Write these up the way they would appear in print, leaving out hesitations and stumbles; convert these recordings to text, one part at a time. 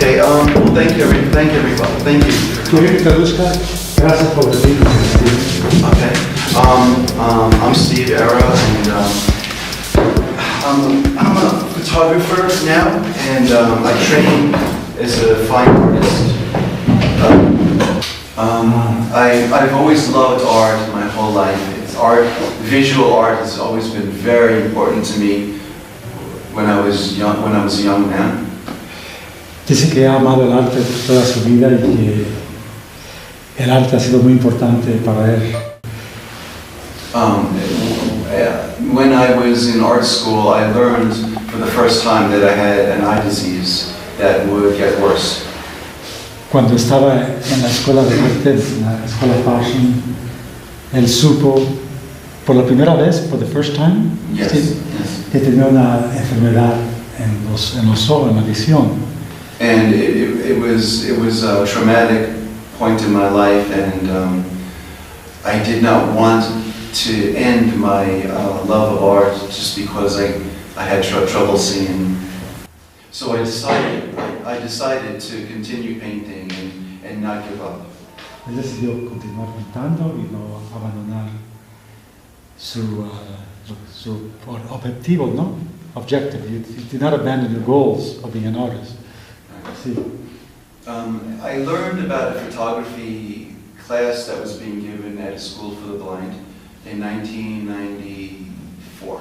Okay, well, thank you, everybody. Thank you. ¿Quiere que traduzca? Gracias por venir. Okay. I'm Steve Erra, and I'm a photographer now, and I train as a fine artist. I've always loved art my whole life. Visual art has always been very important to me when I was a young man. Dice que ha amado el arte toda su vida y que el arte ha sido muy importante para él. When I was in art school, I learned for the first time that I had an eye disease that would get worse. Cuando estaba en la escuela de arte, en la escuela Fashion, él supo por la primera vez, for the first time, Yes, sí, yes. que tenía una enfermedad en los ojos, en la visión. And it was a traumatic point in my life, and I did not want to end my love of art just because I had trouble seeing. So I decided to continue painting and not give up. Él decidió continuar pintando y no abandonar su objetivo, ¿no? Objective. You did not abandon your goals of being an artist. Sí. I learned about a photography class that was being given at a school for the blind in 1994.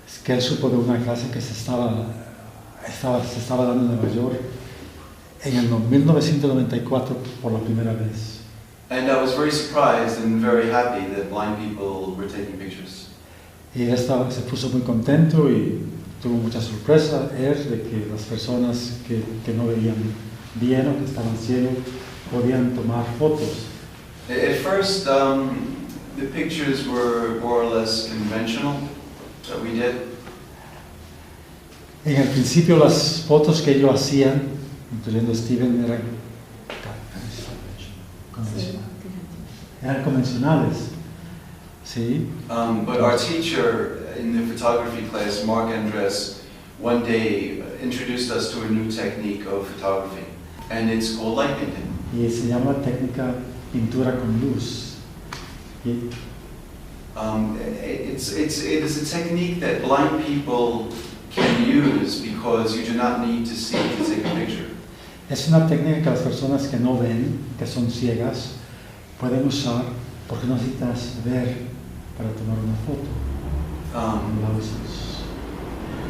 Es que él supo de una clase que se estaba dando en Nueva York en el 1994 por la primera vez. And I was very surprised and very happy that blind people were taking pictures. Y él se puso muy contento y tuvo mucha sorpresa de que las personas que no veían bien o que estaban ciegos podían tomar fotos. At first, the pictures were more or less conventional that we did. En el principio las fotos que ellos hacían, incluyendo Steven, eran convencionales. Sí. But our teacher in the photography class, Mark Andres, one day introduced us to a new technique of photography, and it's called light painting. Y se llama técnica pintura con luz. Y It is a technique that blind people can use because you do not need to see to take a picture. es una técnica que las personas que no ven, que son ciegas, pueden usar porque no necesitas ver para tomar una foto.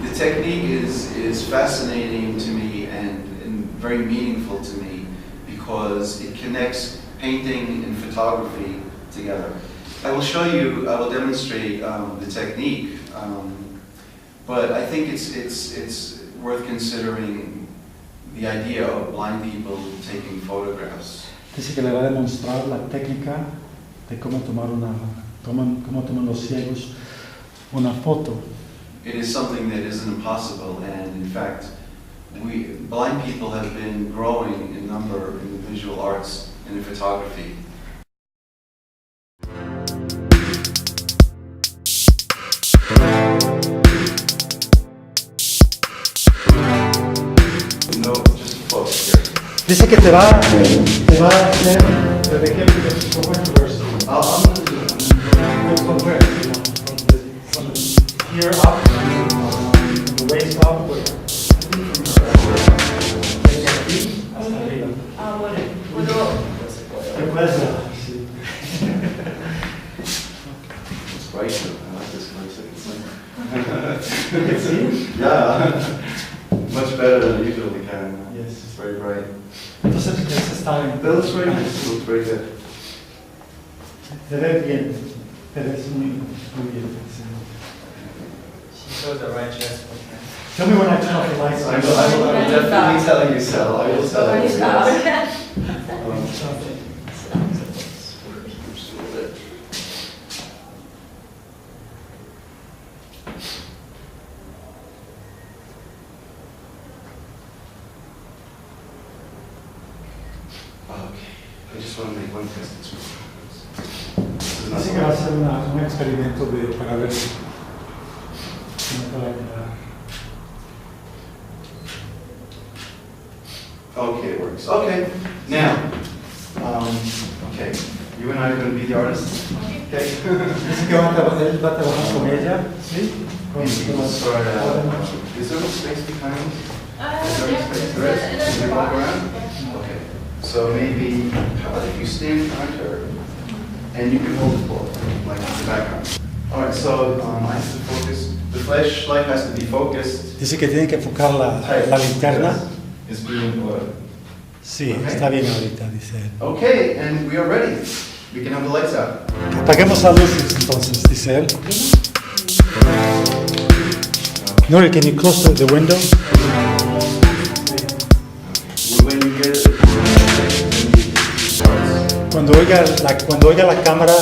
The technique is fascinating to me and very meaningful to me because it connects painting and photography together. I will demonstrate the technique, but I think it's worth considering the idea of blind people taking photographs. Dice que le va a demostrar la técnica de cómo toman los ciegos una foto. It is something that isn't impossible, and in fact, blind people have been growing in number in the visual arts and in photography. No, just focus here. Dice que te va a hacer de qué controversy. I'm going to do it. From here up, from the waist up, hasta arriba. Sí. It's bright. I like this You can see? Yeah, much better than usually can. Yes. It's very bright. Entonces, ese está bien. That looks very nice. It looks very good. Te ves bien. Te ves muy bien. Sí. She showed the right chest. Tell me when I turn off the lights. I will definitely tell you so. I will tell you so. Okay, I just want to make one test. Así que va a ser un experimento para ver si no puede quedar. Okay, it works. Okay, now, okay, you and I are going to be the artists. Okay. Dice que él va a trabajar con ella, ¿sí? Maybe we'll start out. Is there no space behind? Is there any space? There is? Can we walk around? Okay. So maybe, how about if you stand behind her and you can hold the board, like in the background. All right, so I have to focus. The flashlight has to be focused. Dice que tiene que enfocar la linterna. It's being Sí, está bien ahorita, dice él. Okay, and we are ready. We can have the lights out. Apaguemos las luces entonces, dice él. Nori, can you close the window? When you get it, Cuando oiga la cámara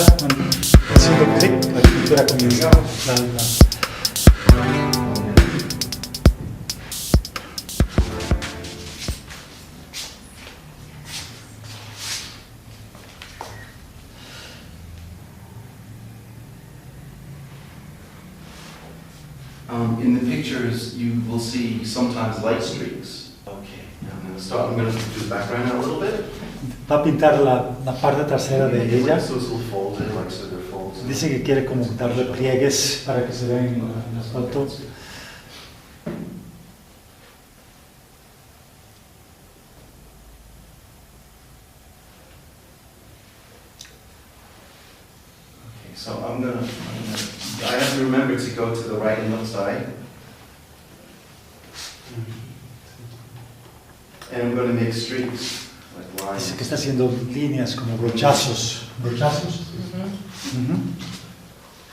haciendo clic, la pintura comienza. in the pictures, you will see sometimes light streaks. Okay, now I'm going to start. I'm going to do the background now a little bit. Va a pintar la parte trasera de ella. So it's a little folded, like so they're folds. Dice que quiere como darle pliegues para que se vean en las fotos. Okay, so I have to remember to go to the right and left side. And I'm going to make streaks, like lines. Dice que está haciendo líneas como brochazos. ¿Brochazos?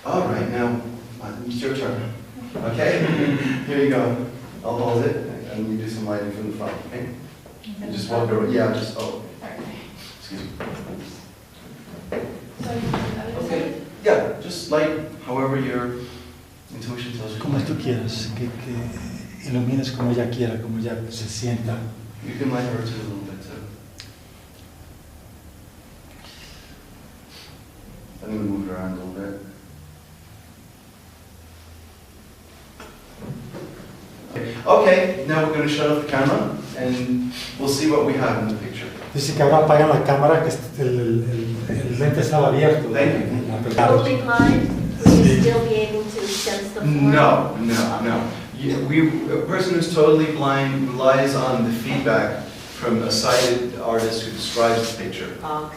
All right, now it's your turn. Okay, here you go. I'll hold it, and you do some lighting from the front. Okay, you just walk around. Yeah, just excuse me. Okay, yeah, just light however your intuition tells you. Como tú quieras, que ilumines como ella quiera, como ella se sienta. You can light her too a little bit too. I'm going to move it around a little bit. Okay, now we're going to shut off the camera and we'll see what we have in the picture. Dice que ahora apagan la cámara, que el lente estaba abierto. Thank you. Totally blind, will you still be able to sense the form? No. A person who's totally blind relies on the feedback from a sighted artist who describes the picture. Okay.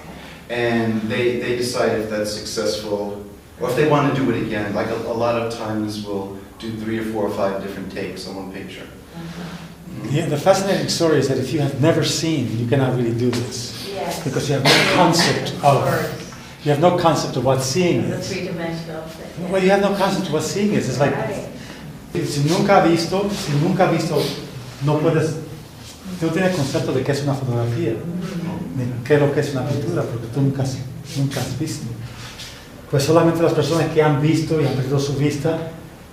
And they decide if that's successful, or if they want to do it again. Like a lot of times we'll do 3 or 4 or 5 different takes on one picture. Yeah, the fascinating story is that if you have never seen, you cannot really do this. Yes. Because you have no concept of what seeing The is. three-dimensional thing. Well, you have no concept of what seeing is. It's like, Right. si nunca has visto, no tienes concepto de qué es una fotografía, ni qué es lo que es una pintura, porque tú nunca has visto. Pues solamente las personas que han visto y han perdido su vista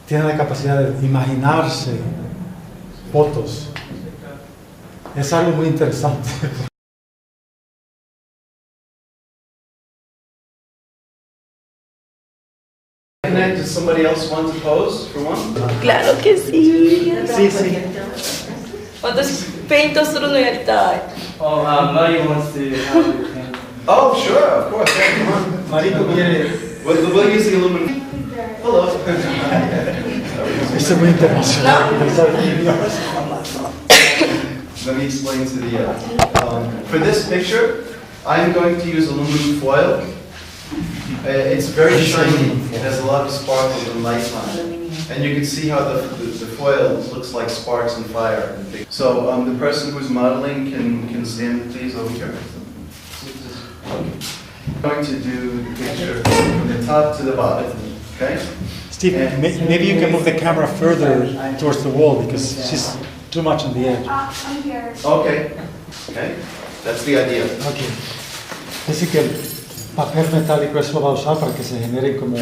tienen la capacidad de imaginarse fotos. Es algo muy interesante. Does somebody else want to pose for one? Claro que sí. Sí. 私ペイントするのやりたい。 Oh, Mari wants to have it. Oh, sure, of course. Yeah, come on. Marito quiere. We'll use the aluminum. Hello. Esto es muy internacional. Let me explain to the. For this picture, I'm going to use aluminum foil. It's very shiny. It has a lot of sparkles and light on it. And you can see how the foil looks like sparks and fire. So the person who's modeling can stand, please, over here. Okay. I'm going to do the picture from the top to the bottom. Okay? Steve, maybe you can move the camera further towards the wall because she's too much on the edge. I'm here. Okay. Okay. That's the idea. Okay. Dice que el papel metálico eso lo va a usar para que se generen como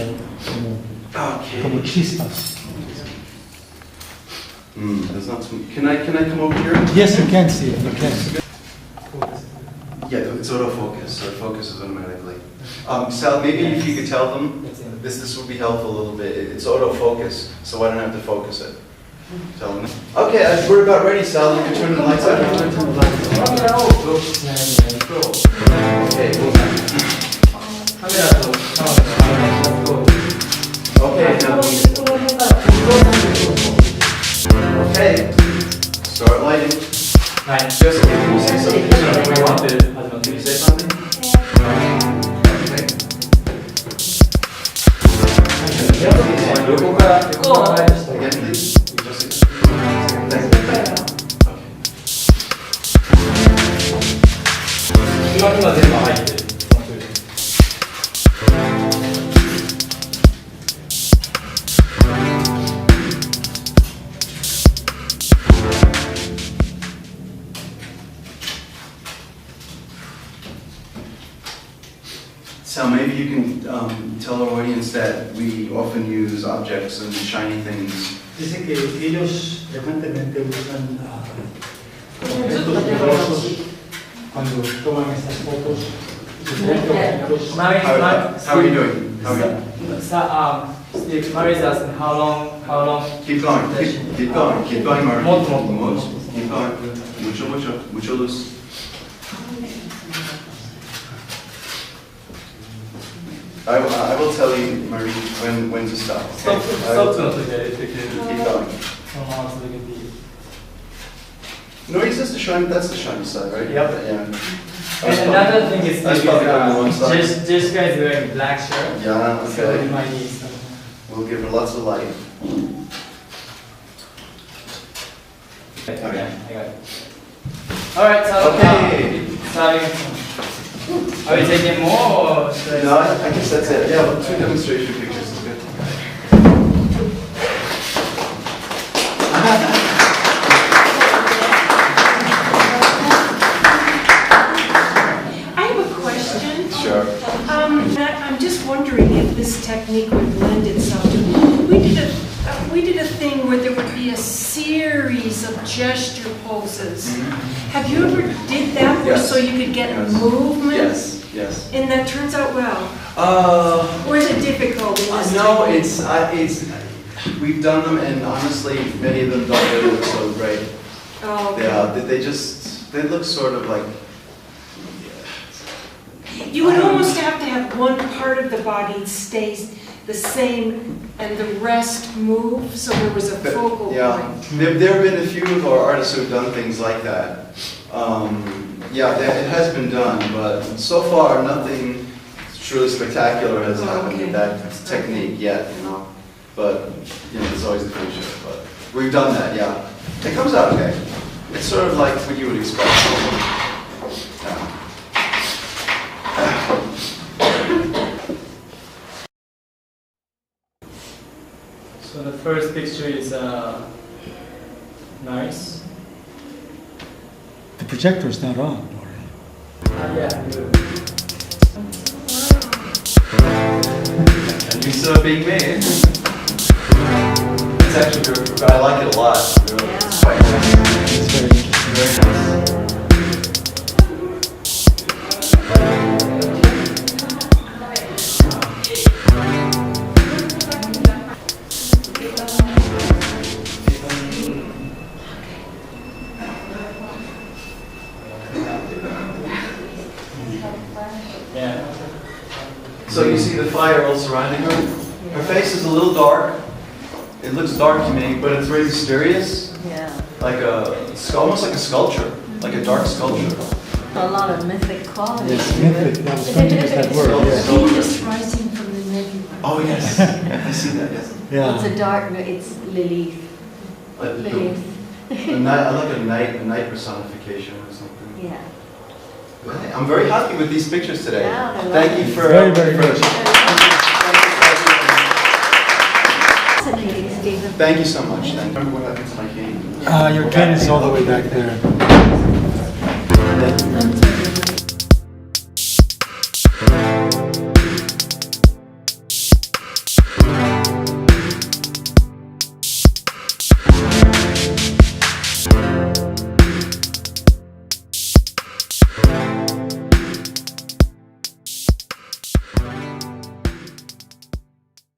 Okay. chispas. That's not too. Can I come over here? Yes, you can see it. You can. Yeah, it's autofocus, so it focuses automatically. Sal, maybe if you could tell them, this would be helpful a little bit. It's autofocus, so I don't have to focus it. Tell them. Okay, we're about ready, Sal. You can turn the lights on. Okay, okay, now. Okay, start lighting. Jessica, can you say something? Can you say something? Okay. Again, please. Jessica. Thank you. So maybe you can tell our audience that we often use objects and shiny things. Dice que ellos frecuentemente usan objetos poderosos cuando toman estas fotos. How are you doing? How are you? Steve, Mary is asking how long? Keep going, keep going, Mark. More. Keep going. Mucho luz. I will tell you, Marie, when to stop. Okay? Stop to if you Keep going. somehow so they can be. No, he says the shiny. That's the shiny side, right? Yep. Yeah. And another thing is That's probably on the wrong side. Jessica is wearing black shirt. Yeah. So Okay. you might need some. We'll give her lots of light. Okay, I got it. All right, so Okay. starting. Are we taking more or should I? No, I guess that's it. Yeah, well, 2 demonstration pictures is good. I have a question. Sure. I'm just wondering if this technique would lend itself to. We did a thing where there would be a series of gesture poses. Have you ever did that where Yes. so you could get Yes. movement? Yes. And that turns out well. Or is it difficult in this No, technique? we've done them, and honestly, many of them don't really look so great. Oh, okay. Yeah, they look sort of like. You would almost have to have one part of the body stays the same and the rest move, so there was a focal Yeah, point. there have been a few of our artists who've done things like that. Yeah, it has been done, but so far nothing truly spectacular has happened with that technique yet, you know. But there's always the future. But we've done that, yeah. It comes out okay. It's sort of like what you would expect. Yeah. So the first picture is nice. The projector is not on. Yeah. And you saw being made. It's actually good. I like it a lot. Really. It's quite nice. It's very interesting. Very nice. Yeah. So you see the fire all surrounding her? Her face is a little dark. It looks dark to me, but it's very mysterious. Yeah, It's almost like a sculpture, like a dark sculpture. a lot of mythic qualities. Yes, mythic. I was going to use that word. Yeah. Venus rising from the nebula. Oh yes, I see that. Yes. It's Yeah. a dark, it's Lilith. Lilith. I like a night personification or something. Yeah. I'm very happy with these pictures today. Yeah, they're Thank you lovely. for Very, very good. Fascinating, Stephen. Thank you so much. Thank you. Remember what happened to my cane? Your cane is all the way back there. I'm